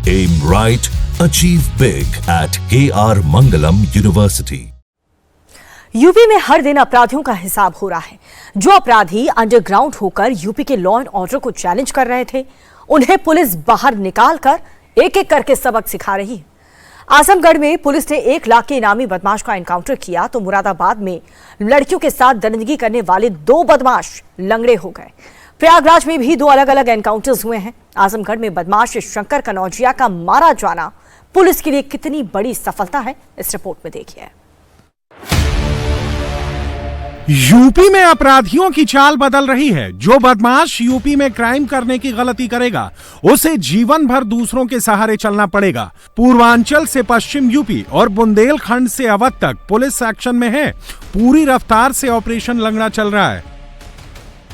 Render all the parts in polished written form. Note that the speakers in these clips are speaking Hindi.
Aim right, achieve big at KR Mangalam University. UP में हर दिन अपराधियों का हिसाब हो रहा है। जो अपराधी अंडरग्राउंड होकर यूपी के लॉ एंड ऑर्डर को चैलेंज कर रहे थे, उन्हें पुलिस बाहर निकालकर एक एक करके सबक सिखा रही है। आजमगढ़ में पुलिस ने 1 लाख के इनामी बदमाश का एनकाउंटर किया तो मुरादाबाद में लड़कियों के साथ दरिंदगी करने वाले 2 बदमाश लंगड़े हो गए। प्रयागराज में भी 2 अलग अलग एनकाउंटर्स हुए हैं। आजमगढ़ में बदमाश शंकर कनौजिया का मारा जाना पुलिस के लिए कितनी बड़ी सफलता है, इस रिपोर्ट में देखिए। यूपी में अपराधियों की चाल बदल रही है। जो बदमाश यूपी में क्राइम करने की गलती करेगा, उसे जीवन भर दूसरों के सहारे चलना पड़ेगा। पूर्वांचल से पश्चिम यूपी और बुंदेलखंड से अवध तक पुलिस एक्शन में है। पूरी रफ्तार से ऑपरेशन लंगड़ा चल रहा है।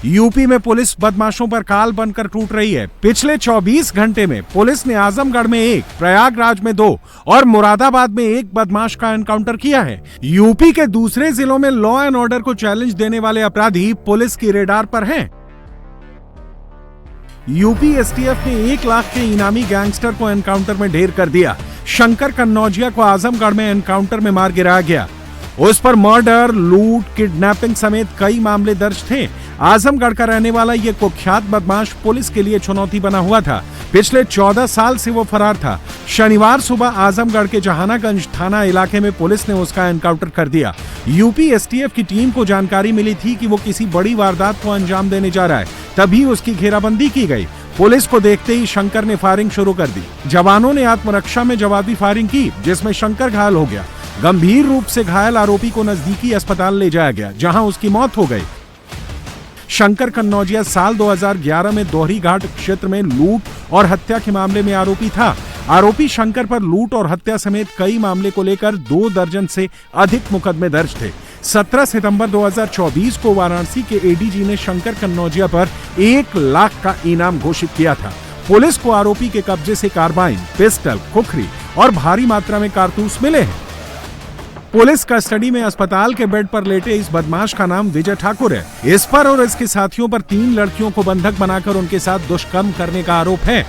यूपी में पुलिस बदमाशों पर काल बनकर टूट रही है। पिछले 24 घंटे में पुलिस ने आजमगढ़ में 1, प्रयागराज में 2 और मुरादाबाद में 1 बदमाश का एनकाउंटर किया है। यूपी के दूसरे जिलों में लॉ एंड ऑर्डर को चैलेंज देने वाले अपराधी पुलिस की रेडार पर हैं। यूपी एसटीएफ ने 1 लाख के इनामी गैंगस्टर को एनकाउंटर में ढेर कर दिया। शंकर कन्नौजिया को आजमगढ़ में एनकाउंटर में मार गिराया गया। उस पर मर्डर, लूट, किडनैपिंग समेत कई मामले दर्ज थे। आजमगढ़ का रहने वाला ये कुख्यात बदमाश पुलिस के लिए चुनौती बना हुआ था। पिछले 14 साल से वो फरार था। शनिवार सुबह आजमगढ़ के जहानागंज थाना इलाके में पुलिस ने उसका एनकाउंटर कर दिया। यूपी एसटीएफ की टीम को जानकारी मिली थी कि वो किसी बड़ी वारदात को अंजाम देने जा रहा है, तभी उसकी घेराबंदी की गई। पुलिस को देखते ही शंकर ने फायरिंग शुरू कर दी। जवानों ने आत्मरक्षा में जवाबी फायरिंग की, जिसमें शंकर घायल हो गया। गंभीर रूप से घायल आरोपी को नजदीकी अस्पताल ले जाया गया, जहां उसकी मौत हो गई। शंकर कन्नौजिया साल 2011 में दोहरी घाट क्षेत्र में लूट और हत्या के मामले में आरोपी था। आरोपी शंकर पर लूट और हत्या समेत कई मामले को लेकर 2 दर्जन से अधिक मुकदमे दर्ज थे। 17 सितंबर 2024 को वाराणसी के एडीजी ने शंकर कन्नौजिया पर 1 लाख का इनाम घोषित किया था। पुलिस को आरोपी के कब्जे से कार्बाइन, पिस्टल, खुखरी और भारी मात्रा में कारतूस मिले हैं। पुलिस कस्टडी में अस्पताल के बेड पर लेटे इस बदमाश का नाम विजय ठाकुर है। इस पर और इसके साथियों पर 3 लड़कियों को बंधक बनाकर उनके साथ दुष्कर्म करने का आरोप है।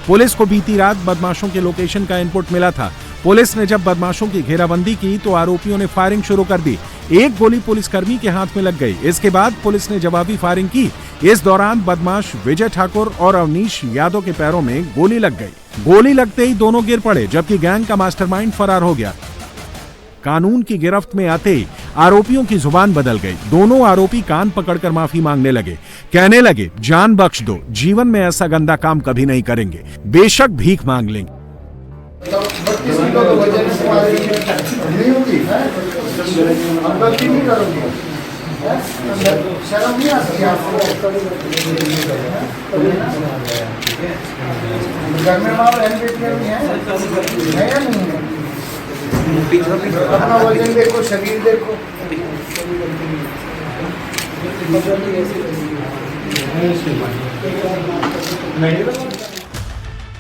पुलिस को बीती रात बदमाशों के लोकेशन का इनपुट मिला था। पुलिस ने जब बदमाशों की घेराबंदी की तो आरोपियों ने फायरिंग शुरू कर दी। 1 गोली पुलिसकर्मी के हाथ में लग गई। इसके बाद पुलिस ने जवाबी फायरिंग की। इस दौरान बदमाश विजय ठाकुर और अवनीश यादव के पैरों में गोली लग गई। गोली लगते ही दोनों गिर पड़े, जबकि गैंग का मास्टरमाइंड फरार हो गया। कानून की गिरफ्त में आते ही आरोपियों की जुबान बदल गई। दोनों आरोपी कान पकड़कर माफी मांगने लगे। कहने लगे, जान बख्श दो, जीवन में ऐसा गंदा काम कभी नहीं करेंगे, बेशक भीख मांग लेंगे। अपना वजन देखो, शरीर देखो।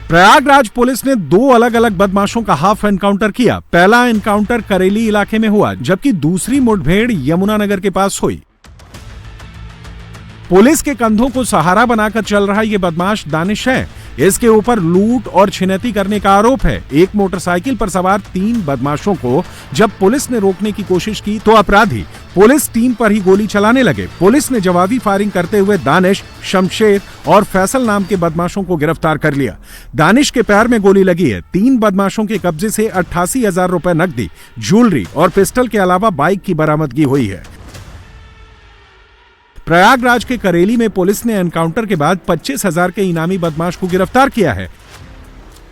प्रयागराज पुलिस ने 2 अलग अलग बदमाशों का हाफ एनकाउंटर किया। पहला एनकाउंटर करेली इलाके में हुआ, जबकि दूसरी मुठभेड़ यमुनानगर के पास हुई। पुलिस के कंधों को सहारा बनाकर चल रहा ये बदमाश दानिश है। इसके ऊपर लूट और छिनैती करने का आरोप है। एक मोटरसाइकिल पर सवार 3 बदमाशों को जब पुलिस ने रोकने की कोशिश की तो अपराधी पुलिस टीम पर ही गोली चलाने लगे। पुलिस ने जवाबी फायरिंग करते हुए दानिश, शमशेर और फैसल नाम के बदमाशों को गिरफ्तार कर लिया। दानिश के पैर में गोली लगी है। 3 बदमाशों के कब्जे से 88,000 रुपए नकदी, ज्वेलरी और पिस्टल के अलावा बाइक की बरामदगी हुई है। प्रयागराज के करेली में पुलिस ने एनकाउंटर के बाद 25,000 के इनामी बदमाश को गिरफ्तार किया है।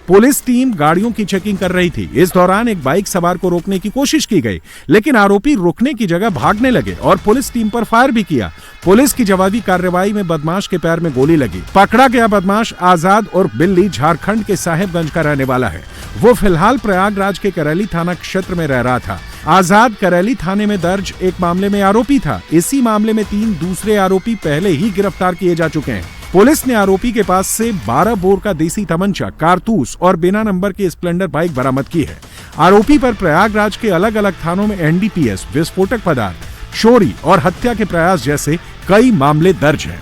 पुलिस टीम गाड़ियों की चेकिंग कर रही थी। इस दौरान एक बाइक सवार को रोकने की कोशिश की गई, लेकिन आरोपी रुकने की जगह भागने लगे और पुलिस टीम पर फायर भी किया। पुलिस की जवाबी कार्रवाई में बदमाश के पैर में गोली लगी। पकड़ा गया बदमाश आजाद और बिल्ली झारखंड के साहेबगंज का रहने वाला है। वो फिलहाल प्रयागराज के करेली थाना क्षेत्र में रह रहा था। आजाद करेली थाने में दर्ज एक मामले में आरोपी था। इसी मामले में 3 दूसरे आरोपी पहले ही गिरफ्तार किए जा चुके हैं। पुलिस ने आरोपी के पास से 12 बोर का देसी तमंचा, कारतूस और बिना नंबर की स्प्लेंडर बाइक बरामद की है। आरोपी पर प्रयागराज के अलग अलग थानों में एनडीपीएस, विस्फोटक पदार्थ, चोरी और हत्या के प्रयास जैसे कई मामले दर्ज हैं।